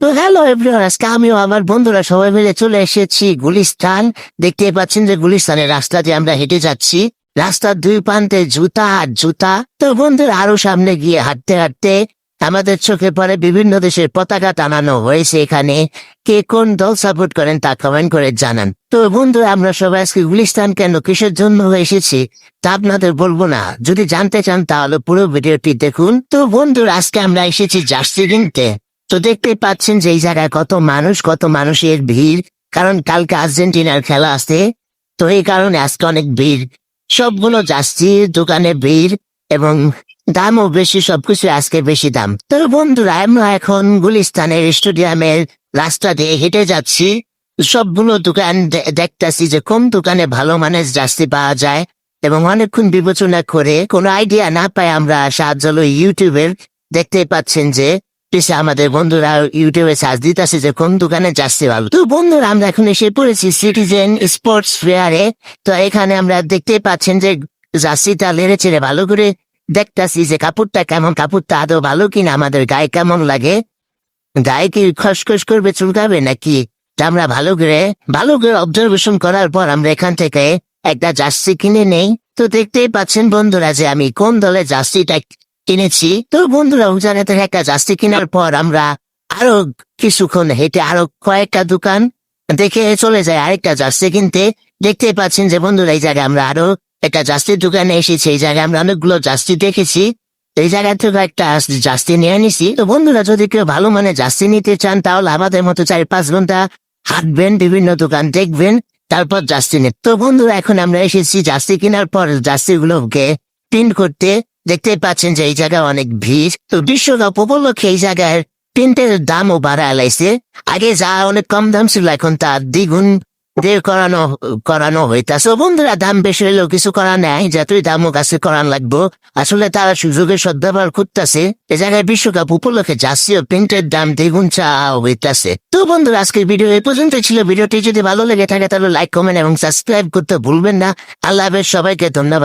তো hello everyone, আজকে আমিও আমার বন্ধুরা সবাই মিলে চলে এসেছি গুলিস্তান। দেখতে পাচ্ছেন যে গুলিস্তানের রাস্তা দিয়ে আমরা হেঁটে যাচ্ছি। রাস্তার দুই প্রান্তে জুতা আর জুতা। তো বন্ধুরা আরো সামনে গিয়ে হাঁটতে হাঁটতে আমাদের চোখে পড়ে বিভিন্ন দেশের পতাকা টানানো হয়েছে এখানে। কে কোন দল সাপোর্ট করেন তা কমেন্ট করে জানান। তো বন্ধুরা আমরা সবাই আজকে গুলিস্তান কেন কিসের জন্য এসেছি তা আপনাদের বলবো না, যদি জানতে চান তাহলে পুরো ভিডিওটি দেখুন। তো বন্ধুরা আজকে আমরা এসেছি জার্সি কিনতে। তো দেখতে পাচ্ছেন যে এই জায়গায় কত মানুষের ভিড়, কারণ কালকে আর্জেন্টিনার খেলা আছে। তো এই কারণে আজকে অনেক ভিড়, সবগুলো জার্সির দোকানে ভিড় এবং দামও বেশি, সবকিছু আজকে বেশি দাম। তো বন্ধুরা আমরা এখন গুলিস্তানের স্টেডিয়ামের রাস্তা দিয়ে হেঁটে যাচ্ছি। সবগুলো দোকান দেখতেছি যে কোন দোকানে ভালো মানের জার্সি পাওয়া যায়, এবং অনেকক্ষণ বিবেচনা করে কোনো আইডিয়া না পাই আমরা সাহায্য হলো ইউটিউবের। দেখতে পাচ্ছেন যে পিছে আমাদের বন্ধুরা ইউটিউবে সার্চ দিতেছে যে কোন দোকানে জার্সি ভালো। তো বন্ধুরা আমরা এখন এসে পড়েছি সিটিজেন স্পোর্টস ফেয়ারে। তো এখানে আমরা দেখতে পাচ্ছেন যে জার্সিটা লেড়ে চেড়ে ভালো করে দেখতেছি যে কাপড়টা কেমন, কাপড়টা আদৌ ভালো কিনা, আমাদের গায়ে কেমন লাগে, গায়ে কি খসখস করবে, চুলকাবে নাকি, তা আমরা ভালো করে অবজারভেশন করার পর আমরা এখান থেকে একটা জার্সি কিনে নেই। তো দেখতেই পাচ্ছেন বন্ধুরা যে আমি কোন দলের জার্সিটা কিনেছি। তো বন্ধুরা ওখানে থেকে একটা জার্সি কেনার পর আমরা আরো কিছুক্ষণ হেঁটে আরো কয়েকটা দোকান দেখে চলে যায় আরেকটা জার্সি কিনতে। দেখতে পাচ্ছেন যে বন্ধুরা এই জায়গায় আমরা আরো একটা জার্সির দোকানে এসেছি। এই জায়গায় আমরা অনেকগুলো জার্সি দেখেছি, এই জায়গা থেকে একটা জার্সি নিয়ে নিছি। তো বন্ধুরা যদি কেউ ভালো মানে জার্সি নিতে চান তাহলে আমাদের মতো 4-5 ঘন্টা হাঁটবেন, বিভিন্ন দোকান দেখবেন, তারপর জার্সি নেন। তো বন্ধুরা এখন আমরা এসেছি জার্সি কেনার পর জার্সি গুলোকে প্রিন্ট করতে। দেখতে পাচ্ছেন যে এই জায়গায় অনেক ভিড়। তো বিশ্বকাপ উপলক্ষে এই জায়গায় প্রিন্টের দামও বাড়ায় লাইছে। আগে যা অনেক কম দাম ছিল এখন তা দ্বিগুণ দিয়ে করানো হইতাছে। বন্ধুরা দাম বেশি হইলেও কিছু করা নাই, যতই দামও কাছে করান লাগবো। আসলে তারা সুযোগের সদ্ব্যবহার করতেছে। এ জায়গায় বিশ্বকাপ উপলক্ষে জার্সি ও প্রিন্টের দাম দ্বিগুণ চাওয়া হইতাছে। তো বন্ধুরা আজকের ভিডিও এই পর্যন্ত ছিল। ভিডিওটি যদি ভালো লেগে থাকে তাহলে লাইক, কমেন্ট এবং সাবস্ক্রাইব করতে ভুলবেন না। আল্লাহ হাফেজ, সবাইকে ধন্যবাদ।